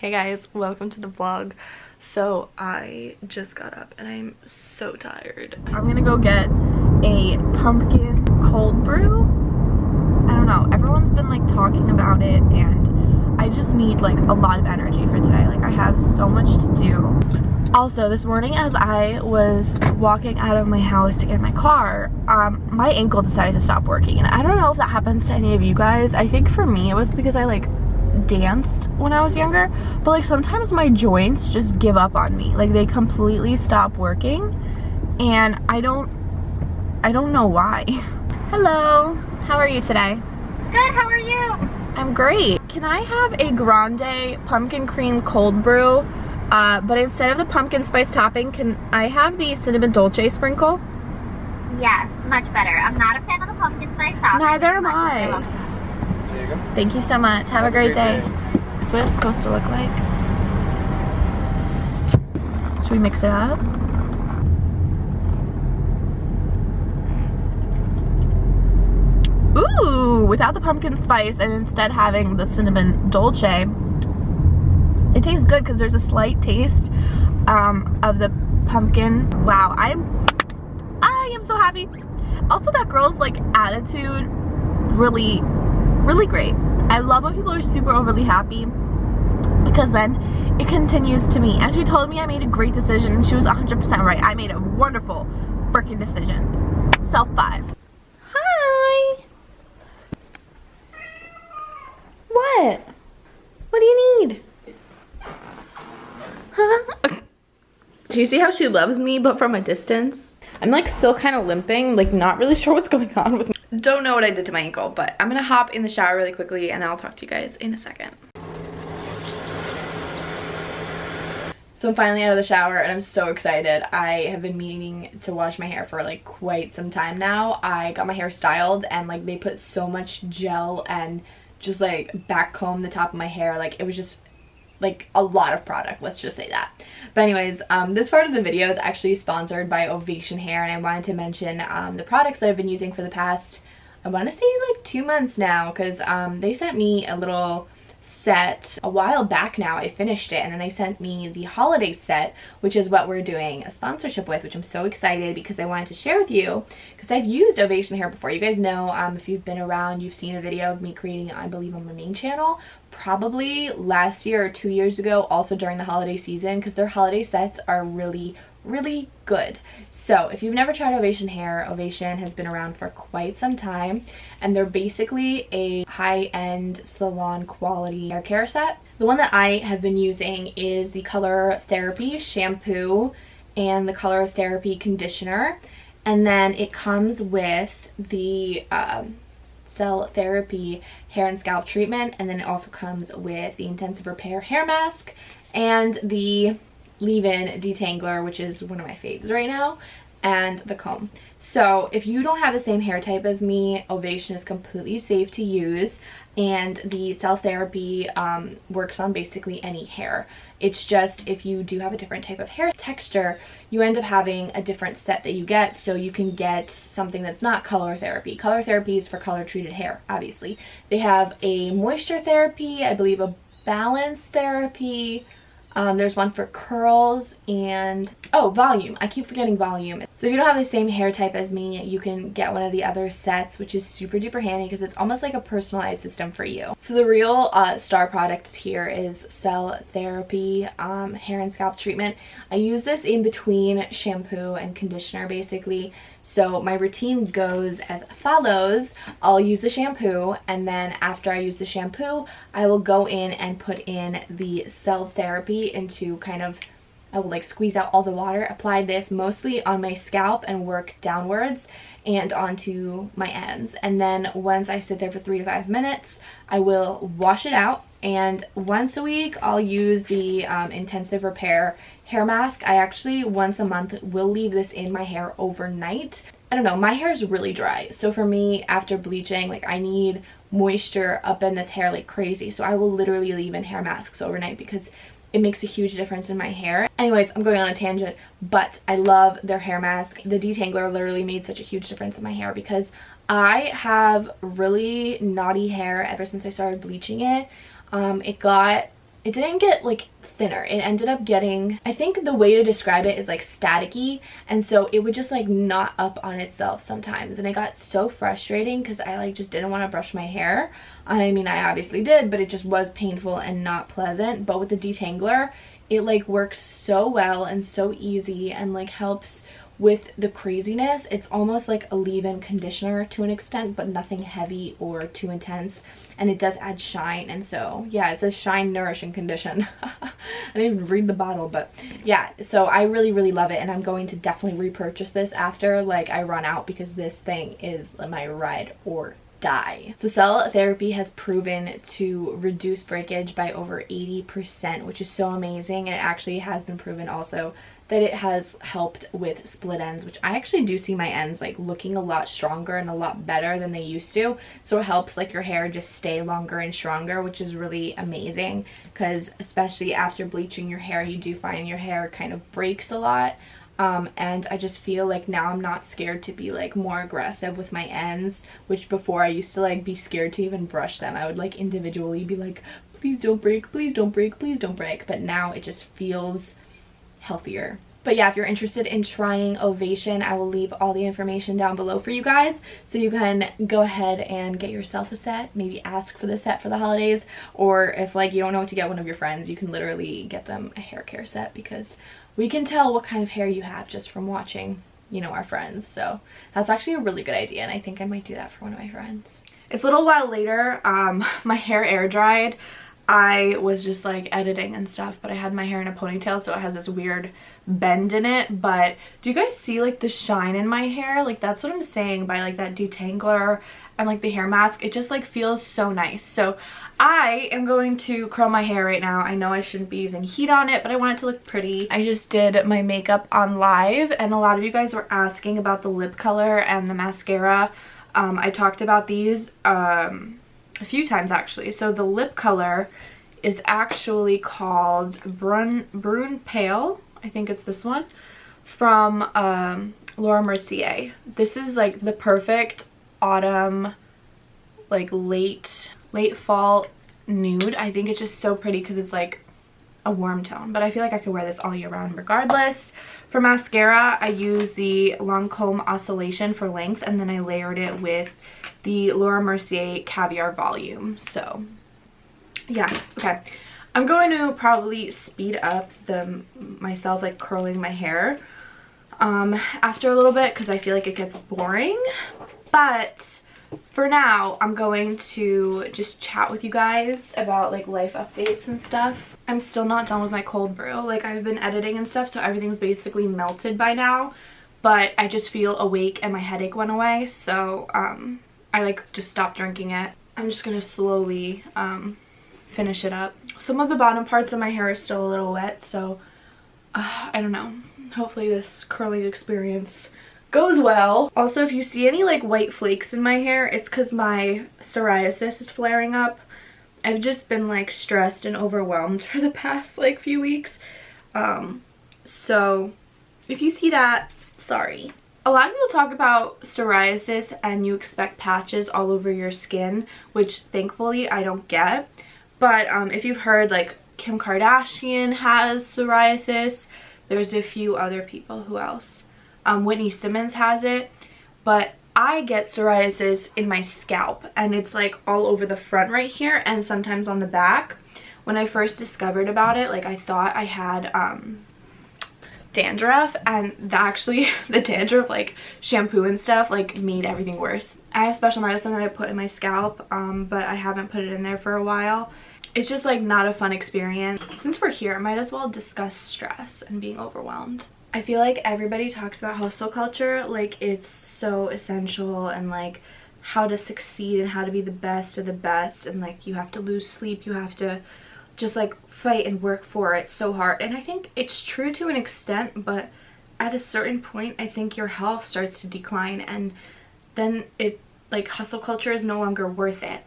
Hey guys, welcome to the vlog. So I just got up and I'm so tired. I'm gonna go get a pumpkin cold brew. I don't know, everyone's been like talking about it and I just need like a lot of energy for today. Like I have so much to do. Also, this morning as I was walking out of my house to get my car, my ankle decided to stop working. And I don't know if that happens to any of you guys. I think for me it was because I like danced when I was younger, but like sometimes my joints just give up on me. Like they completely stop working and I don't know why. Hello, how are you today? Good, how are you? I'm great. Can I have a grande pumpkin cream cold brew? But instead of the pumpkin spice topping, can I have the cinnamon dolce sprinkle? Yes, much better. I'm not a fan of the pumpkin spice topping. Neither am I. There you go. Thank you so much. Have a great day. This is what it's supposed to look like. Should we mix it up? Ooh, without the pumpkin spice and instead having the cinnamon dolce. It tastes good because there's a slight taste of the pumpkin. Wow, I am so happy. Also, that girl's like attitude, really great. I love when people are super overly happy because then it continues to me. And she told me I made a great decision and she was 100% right. I made a wonderful freaking decision. Self 5. Hi. What? What do you need? Do you see how she loves me but from a distance? I'm like still kind of limping, like not really sure what's going on with me. Don't know what I did to my ankle, but I'm gonna hop in the shower really quickly and I'll talk to you guys in a second. So I'm finally out of the shower and I'm so excited. I have been meaning to wash my hair for like quite some time now. I got my hair styled and like they put so much gel and just like back comb the top of my hair. Like it was just like a lot of product, let's just say that. But anyways, this part of the video is actually sponsored by Ovation hair, and I wanted to mention the products that I've been using for the past, I want to say like 2 months now, because they sent me a little set a while back now. I finished it and then they sent me the holiday set, which is what we're doing a sponsorship with, which I'm so excited because I wanted to share with you because I've used Ovation hair before. You guys know, if you've been around, you've seen a video of me creating it, I believe, on my main channel probably last year or 2 years ago, also during the holiday season, because their holiday sets are really good. So if you've never tried Ovation hair, Ovation has been around for quite some time and they're basically a high-end salon quality hair care set. The one that I have been using is the Color Therapy shampoo and the Color Therapy conditioner, and then it comes with the Cell Therapy hair and scalp treatment, and then it also comes with the Intensive Repair hair mask and the leave-in detangler, which is one of my faves right now, and the comb. So if you don't have the same hair type as me, Ovation is completely safe to use, and the Cell Therapy works on basically any hair. It's just if you do have a different type of hair texture, you end up having a different set that you get, so you can get something that's not Color Therapy. Color Therapy is for color treated hair, obviously. They have a moisture therapy, I believe a balance therapy, there's one for curls, and oh, volume. I keep forgetting volume. So if you don't have the same hair type as me, you can get one of the other sets, which is super duper handy because it's almost like a personalized system for you. So the real star product here is Cell Therapy hair and scalp treatment. I use this in between shampoo and conditioner basically. So my routine goes as follows. I'll use the shampoo, and then after I use the shampoo, I will go in and put in the Cell Therapy into kind of, I will like squeeze out all the water, apply this mostly on my scalp and work downwards and onto my ends. And then once I sit there for 3 to 5 minutes, I will wash it out. And once a week, I'll use the Intensive Repair hair mask. I actually once a month will leave this in my hair overnight. I don't know, my hair is really dry. So for me, after bleaching, like I need moisture up in this hair like crazy. So I will literally leave in hair masks overnight because it makes a huge difference in my hair. Anyways, I'm going on a tangent, but I love their hair mask. The detangler literally made such a huge difference in my hair because I have really knotty hair ever since I started bleaching it. It got it didn't get like thinner. It ended up getting, I think the way to describe it is like staticky, and so it would just like knot up on itself sometimes, and it got so frustrating because I like just didn't want to brush my hair. I mean, I obviously did, but it just was painful and not pleasant. But with the detangler, it like works so well and so easy and like helps with the craziness. It's almost like a leave-in conditioner to an extent, but nothing heavy or too intense, and it does add shine. And so yeah, it says shine, nourish, and condition. I didn't even read the bottle, but yeah, so I really love it, and I'm going to definitely repurchase this after like I run out, because this thing is my ride or die. So cell therapy has proven to reduce breakage by over 80%, which is so amazing. And it actually has been proven also that it has helped with split ends, which I actually do see my ends like looking a lot stronger and a lot better than they used to. So it helps like your hair just stay longer and stronger, which is really amazing, because especially after bleaching your hair, you do find your hair kind of breaks a lot. And I just feel like now I'm not scared to be like more aggressive with my ends, which before I used to like be scared to even brush them. I would like individually be like, please don't break, please don't break, please don't break. But now it just feels healthier. But yeah, if you're interested in trying Ovation, I will leave all the information down below for you guys, so you can go ahead and get yourself a set. Maybe ask for the set for the holidays, or if like you don't know what to get one of your friends, you can literally get them a hair care set, because we can tell what kind of hair you have just from watching, you know, our friends. So that's actually a really good idea, and I think I might do that for one of my friends. It's a little while later. My hair air dried. I was just like editing and stuff, but I had my hair in a ponytail, so it has this weird bend in it. But do you guys see like the shine in my hair? Like that's what I'm saying by like that detangler and like the hair mask. It just like feels so nice. So I am going to curl my hair right now. I know I shouldn't be using heat on it, but I want it to look pretty. I just did my makeup on live, and a lot of you guys were asking about the lip color and the mascara. I talked about these a few times actually. So the lip color is actually called Brune Pale. I think it's this one from Laura Mercier. This is like the perfect autumn, like late fall nude. I think it's just so pretty because it's like a warm tone, but I feel like I could wear this all year round regardless. For mascara, I use the Lancome Oscillation for length, and then I layered it with the Laura Mercier Caviar Volume. So yeah, okay. I'm going to probably speed up myself like curling my hair after a little bit, because I feel like it gets boring. But for now, I'm going to just chat with you guys about like life updates and stuff. I'm still not done with my cold brew. Like I've been editing and stuff, so everything's basically melted by now, but I just feel awake and my headache went away. So I like just stopped drinking it. I'm just gonna slowly finish it up. Some of the bottom parts of my hair is still a little wet, so I don't know. Hopefully this curling experience goes well. Also, if you see any like white flakes in my hair, it's because my psoriasis is flaring up. I've just been like stressed and overwhelmed for the past like few weeks. So if you see that, sorry. A lot of people talk about psoriasis and you expect patches all over your skin, which thankfully I don't get. But if you've heard, like Kim Kardashian has psoriasis. There's a few other people. Who else? Whitney Simmons has it. But I get psoriasis in my scalp, and it's like all over the front right here and sometimes on the back. When I first discovered about it, like I thought I had dandruff, and actually the dandruff, like shampoo and stuff, like made everything worse. I have special medicine that I put in my scalp, but I haven't put it in there for a while. It's just like not a fun experience. Since we're here, I might as well discuss stress and being overwhelmed. I feel like everybody talks about hustle culture like it's so essential, and like how to succeed and how to be the best of the best, and like you have to lose sleep, you have to just like fight and work for it so hard. And I think it's true to an extent, but at a certain point I think your health starts to decline, and then it like hustle culture is no longer worth it.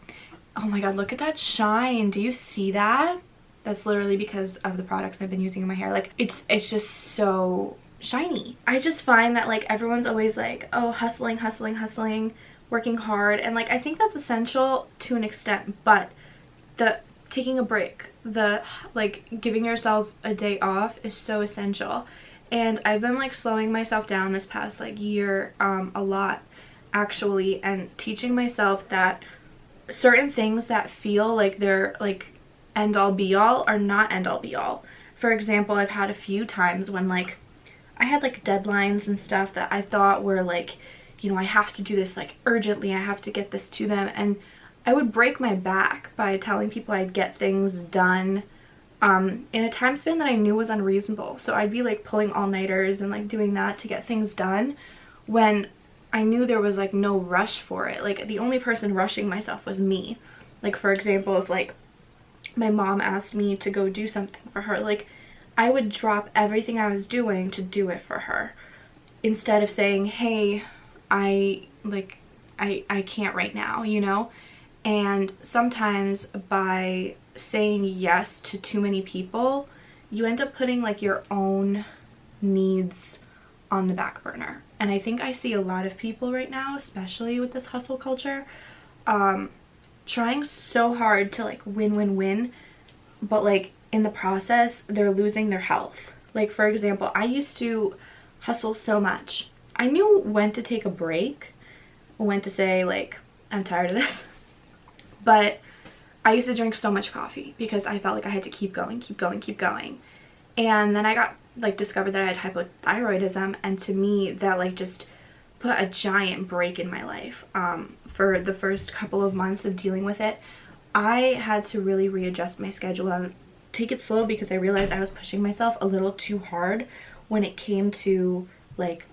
Oh my god, look at that shine. Do you see that? That's literally because of the products I've been using in my hair. Like it's just so shiny. I just find that like everyone's always like, oh, hustling, working hard, and like I think that's essential to an extent, but the taking a break, the like giving yourself a day off is so essential. And I've been like slowing myself down this past like year a lot actually, and teaching myself that certain things that feel like they're like end all be all are not end all be all. For example, I've had a few times when like I had like deadlines and stuff that I thought were like, you know, I have to do this like urgently, I have to get this to them, and I would break my back by telling people I'd get things done in a time span that I knew was unreasonable. So I'd be like pulling all-nighters and like doing that to get things done when I knew there was like no rush for it. Like the only person rushing myself was me. Like for example, if like my mom asked me to go do something for her, like I would drop everything I was doing to do it for her instead of saying, hey, I can't right now, you know? And sometimes by saying yes to too many people, you end up putting like your own needs on the back burner. And I think I see a lot of people right now, especially with this hustle culture, trying so hard to like win, but like in the process they're losing their health. Like for example, I used to hustle so much. I knew when to take a break, when to say like, I'm tired of this. But I used to drink so much coffee because I felt like I had to keep going. And then I got like discovered that I had hypothyroidism, and to me that like just put a giant break in my life. For the first couple of months of dealing with it, I had to really readjust my schedule and take it slow because I realized I was pushing myself a little too hard when it came to like,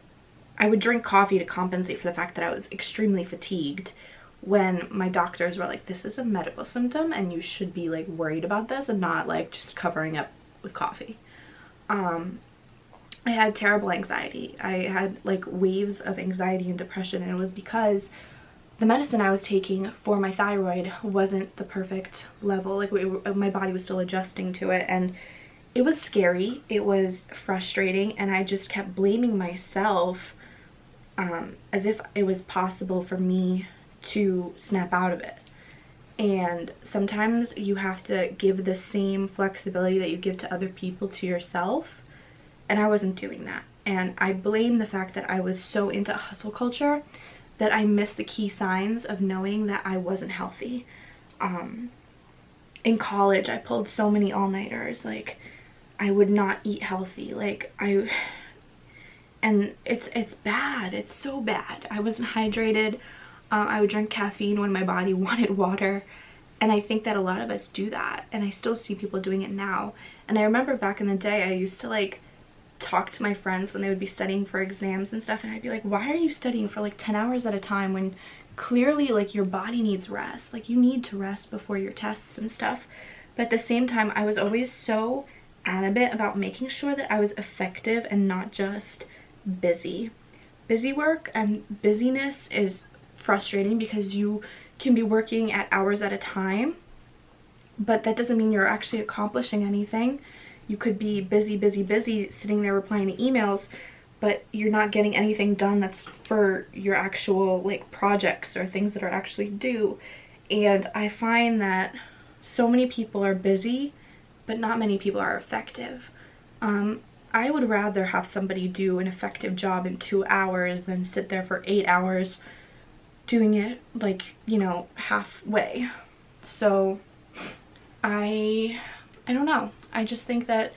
I would drink coffee to compensate for the fact that I was extremely fatigued, when my doctors were like, this is a medical symptom and you should be like worried about this and not like just covering up with coffee. I had terrible anxiety. I had like waves of anxiety and depression, and it was because the medicine I was taking for my thyroid wasn't the perfect level. Like my body was still adjusting to it, and it was scary, it was frustrating, and I just kept blaming myself as if it was possible for me to snap out of it. And sometimes you have to give the same flexibility that you give to other people to yourself, and I wasn't doing that. And I blame the fact that I was so into hustle culture that I missed the key signs of knowing that I wasn't healthy. In college I pulled so many all-nighters, like I would not eat healthy, and it's bad, it's so bad. I wasn't hydrated. I would drink caffeine when my body wanted water, and I think that a lot of us do that, and I still see people doing it now. And I remember back in the day I used to like talk to my friends when they would be studying for exams and stuff, and I'd be like, why are you studying for like 10 hours at a time when clearly like your body needs rest? Like you need to rest before your tests and stuff. But at the same time I was always so adamant about making sure that I was effective and not just busy. Busy work and busyness is frustrating because you can be working at hours at a time, but that doesn't mean you're actually accomplishing anything. You could be busy sitting there replying to emails, but you're not getting anything done that's for your actual like projects or things that are actually due. And I find that so many people are busy, but not many people are effective. I would rather have somebody do an effective job in 2 hours than sit there for 8 hours doing it like, you know, halfway. So I don't know. I just think that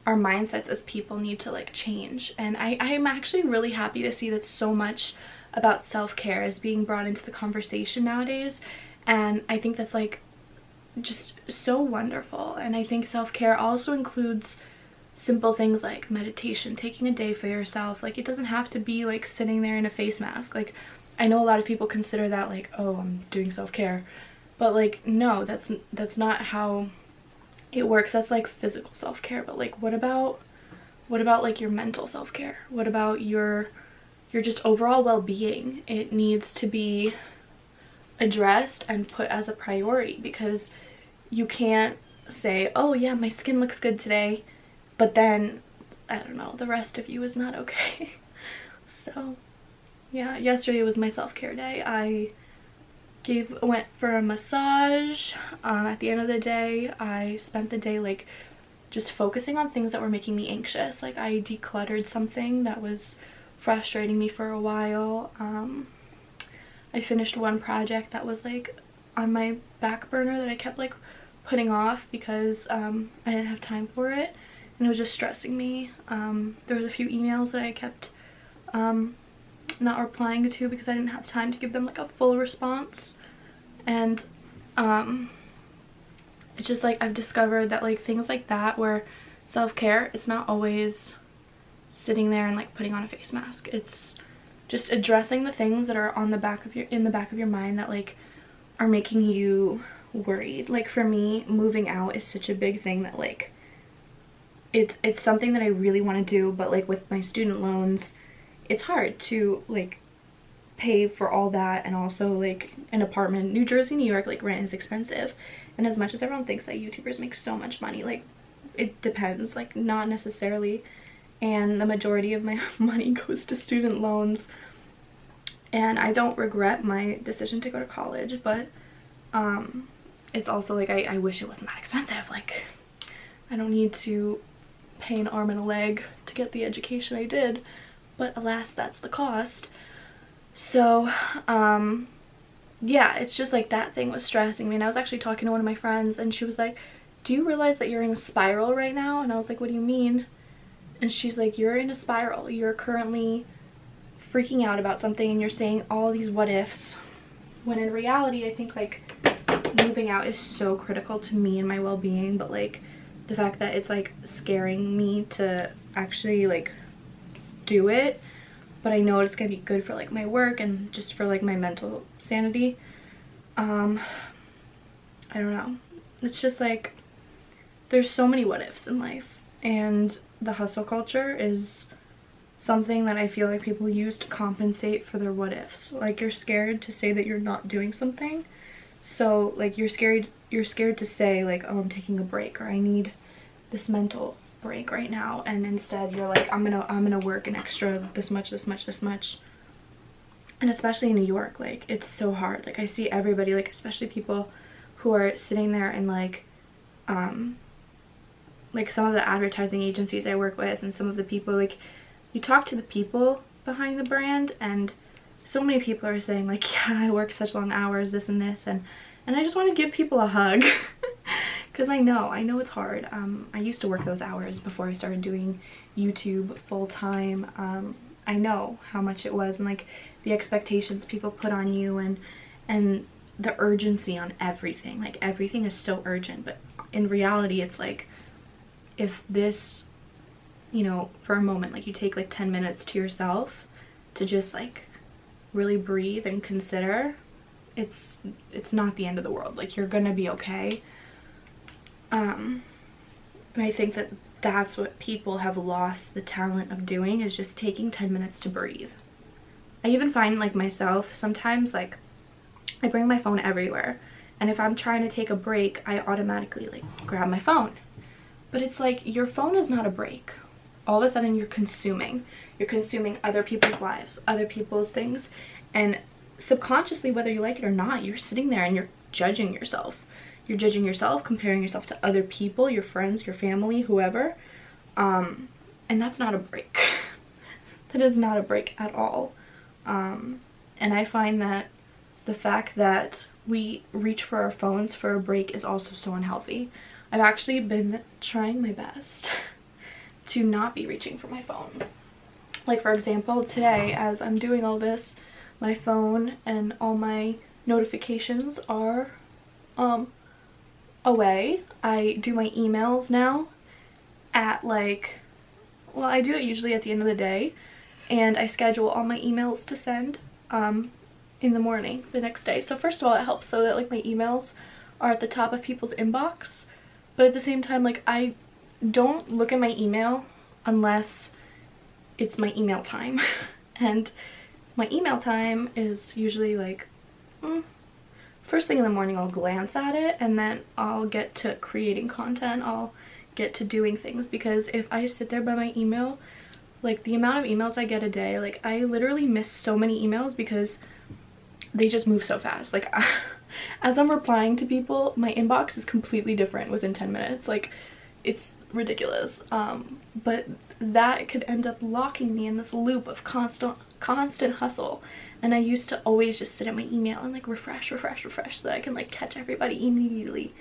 our mindsets as people need to like change, and I'm actually really happy to see that so much about self-care is being brought into the conversation nowadays, and I think that's like just so wonderful. And I think self-care also includes simple things like meditation, taking a day for yourself. Like it doesn't have to be like sitting there in a face mask. Like I know a lot of people consider that like, oh, I'm doing self-care, but like no, that's not how it works. That's like physical self-care. But like what about like your mental self-care? What about your just overall well-being? It needs to be addressed and put as a priority, because you can't say, oh yeah, my skin looks good today, but then I don't know, the rest of you is not okay. So yeah, yesterday was my self-care day. went for a massage. At the end of the day, I spent the day like just focusing on things that were making me anxious. Like I decluttered something that was frustrating me for a while. I finished one project that was like on my back burner that I kept like putting off because I didn't have time for it, and it was just stressing me. There was a few emails that I kept not replying to because I didn't have time to give them like a full response. And it's just like I've discovered that like things like that where self-care, it's not always sitting there and like putting on a face mask. It's just addressing the things that are on the back of your mind that like are making you worried. Like for me, moving out is such a big thing that like it's something that I really want to do, but like with my student loans, it's hard to like pay for all that, and also like an apartment. New Jersey, New York, like rent is expensive, and as much as everyone thinks that YouTubers make so much money, like it depends, like not necessarily. And the majority of my money goes to student loans, and I don't regret my decision to go to college, but it's also like I wish it wasn't that expensive. Like I don't need to pay an arm and a leg to get the education I did, but alas, that's the cost. So yeah, it's just like that thing was stressing me. And I was actually talking to one of my friends, and she was like, do you realize that you're in a spiral right now? And I was like, what do you mean? And she's like, you're in a spiral. You're currently freaking out about something and you're saying all these what ifs, when in reality I think like moving out is so critical to me and my well-being. But like the fact that it's like scaring me to actually like do it, but I know it's gonna be good for like my work and just for like my mental sanity. I don't know, it's just like there's so many what ifs in life, and the hustle culture is something that I feel like people use to compensate for their what ifs. Like you're scared to say that you're not doing something, so like you're scared to say like, oh, I'm taking a break, or I need this mental break right now, and instead you're like, I'm gonna work an extra this much. And especially in New York, like it's so hard. Like I see everybody, like especially people who are sitting there and like some of the advertising agencies I work with, and some of the people, like you talk to the people behind the brand, and so many people are saying like, yeah, I work such long hours, this and this, and I just want to give people a hug because I know it's hard. I used to work those hours before I started doing YouTube full-time. I know how much it was, and like the expectations people put on you, and the urgency on everything. Like everything is so urgent, but in reality it's like, if this, you know, for a moment, like you take like 10 minutes to yourself to just like really breathe and consider, it's not the end of the world. Like you're gonna be okay. And I think that that's what people have lost the talent of doing, is just taking 10 minutes to breathe. I even find like myself sometimes, like I bring my phone everywhere, and if I'm trying to take a break, I automatically like grab my phone. But it's like, your phone is not a break. All of a sudden you're consuming other people's lives, other people's things, and subconsciously, whether you like it or not, you're sitting there and you're judging yourself. You're judging yourself, comparing yourself to other people, your friends, your family, whoever, and that's not a break. That is not a break at all. And I find that the fact that we reach for our phones for a break is also so unhealthy. I've actually been trying my best to not be reaching for my phone. Like for example, today as I'm doing all this, my phone and all my notifications are away. I do my emails now at like, well, I do it usually at the end of the day, and I schedule all my emails to send in the morning the next day. So first of all, it helps so that like my emails are at the top of people's inbox, but at the same time, like I don't look at my email unless it's my email time. And my email time is usually like first thing in the morning. I'll glance at it, and then I'll get to creating content, I'll get to doing things, because if I sit there by my email, like the amount of emails I get a day, like I literally miss so many emails because they just move so fast. Like as I'm replying to people, my inbox is completely different within 10 minutes. Like it's ridiculous. But that could end up locking me in this loop of constant hustle. And I used to always just sit at my email and like refresh so that I can like catch everybody immediately.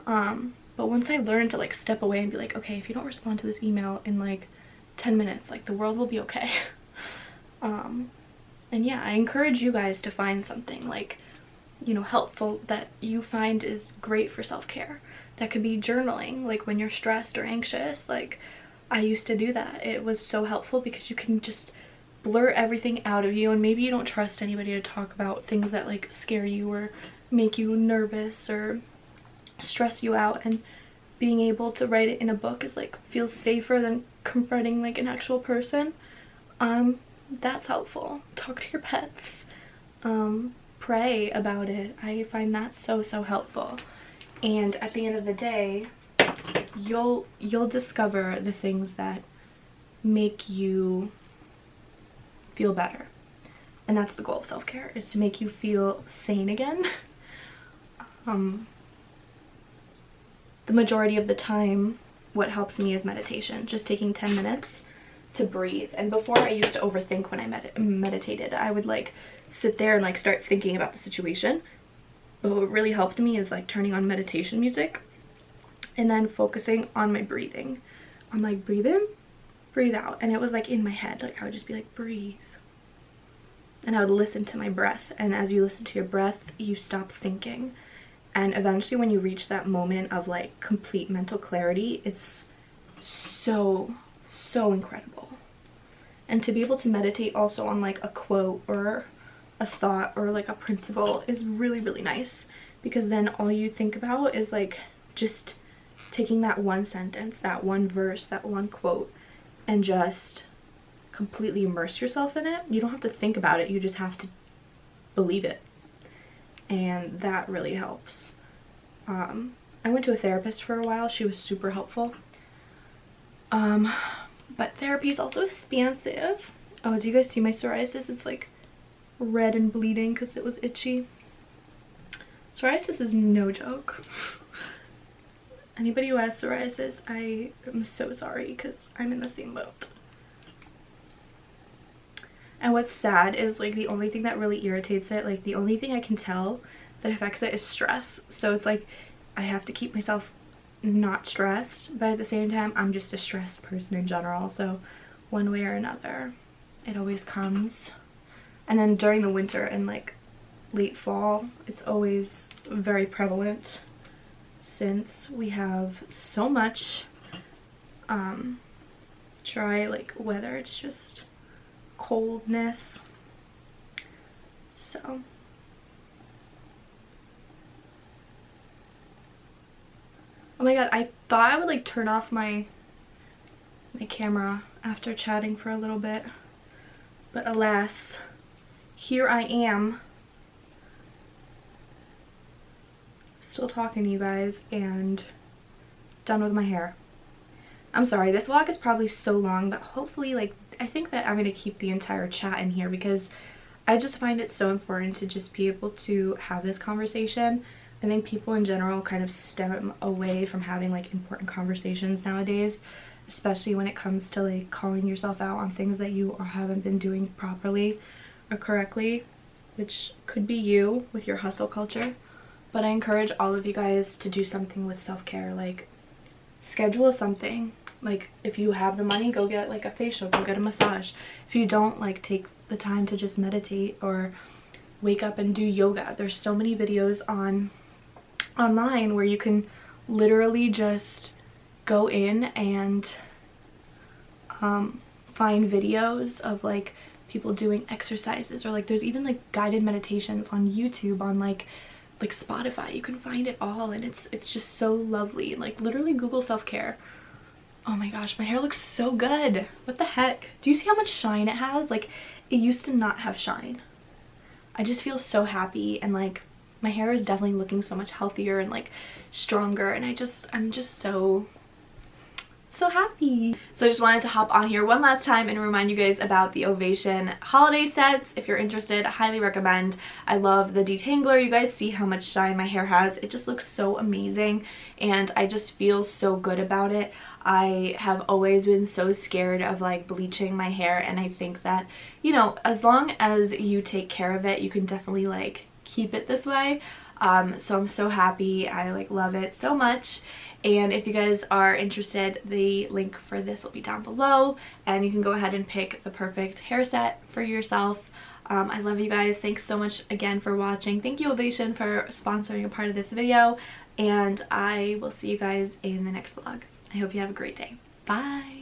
But once I learned to like step away and be like, okay, if you don't respond to this email in like 10 minutes, like the world will be okay. And yeah, I encourage you guys to find something like, you know, helpful that you find is great for self-care. That could be journaling, like when you're stressed or anxious. Like I used to do that. It was so helpful because you can just blur everything out of you, and maybe you don't trust anybody to talk about things that like scare you or make you nervous or stress you out, and being able to write it in a book is like feels safer than confronting like an actual person. That's helpful. Talk to your pets. Pray about it. I find that so helpful. And at the end of the day, you'll discover the things that make you feel better. And that's the goal of self-care, is to make you feel sane again. The majority of the time, what helps me is meditation. Just taking 10 minutes to breathe. And before, I used to overthink when I meditated. I would like sit there and like start thinking about the situation. But what really helped me is like turning on meditation music and then focusing on my breathing. I'm like, breathe in, breathe out. And it was like in my head, like I would just be like, breathe. And I would listen to my breath. And as you listen to your breath, you stop thinking. And eventually when you reach that moment of like complete mental clarity, it's so incredible. And to be able to meditate also on like a quote or a thought or like a principle is really nice, because then all you think about is like just taking that one sentence, that one verse, that one quote, and just completely immerse yourself in it. You don't have to think about it, you just have to believe it. And that really helps. I went to a therapist for a while. She was super helpful. But therapy is also expensive. Oh, do you guys see my psoriasis? It's like red and bleeding because it was itchy. Psoriasis is no joke. Anybody who has psoriasis, I am so sorry because I'm in the same boat. And what's sad is like the only thing that really irritates it, like the only thing I can tell that affects it is stress. So it's like I have to keep myself not stressed, but at the same time I'm just a stressed person in general, so one way or another it always comes. And then during the winter and like late fall, it's always very prevalent since we have so much dry like weather. It's just coldness. So oh my god, I thought I would like turn off my camera after chatting for a little bit, but alas, here I am still talking to you guys and done with my hair. I'm sorry, this vlog is probably so long, but hopefully like I think that I'm gonna keep the entire chat in here because I just find it so important to just be able to have this conversation. I think people in general kind of stem away from having like important conversations nowadays, especially when it comes to like calling yourself out on things that you haven't been doing properly or correctly, which could be you with your hustle culture. But I encourage all of you guys to do something with self-care, like schedule something. Like if you have the money, go get like a facial, go get a massage. If you don't, like take the time to just meditate or wake up and do yoga. There's so many videos online where you can literally just go in and find videos of like people doing exercises, or like there's even like guided meditations on YouTube, on like Spotify. You can find it all, and it's just so lovely. Like literally Google self-care. Oh my gosh, my hair looks so good. What the heck? Do you see how much shine it has? Like it used to not have shine. I just feel so happy, and like my hair is definitely looking so much healthier and like stronger, and I'm just so happy. So I just wanted to hop on here one last time and remind you guys about the Ovation holiday sets. If you're interested, I highly recommend. I love the detangler. You guys see how much shine my hair has. It just looks so amazing and I just feel so good about it. I have always been so scared of like bleaching my hair, and I think that, you know, as long as you take care of it, you can definitely like keep it this way. So I'm so happy. I like love it so much. And if you guys are interested, the link for this will be down below and you can go ahead and pick the perfect hair set for yourself. I love you guys. Thanks so much again for watching. Thank you, Ovation, for sponsoring a part of this video, and I will see you guys in the next vlog. I hope you have a great day. Bye!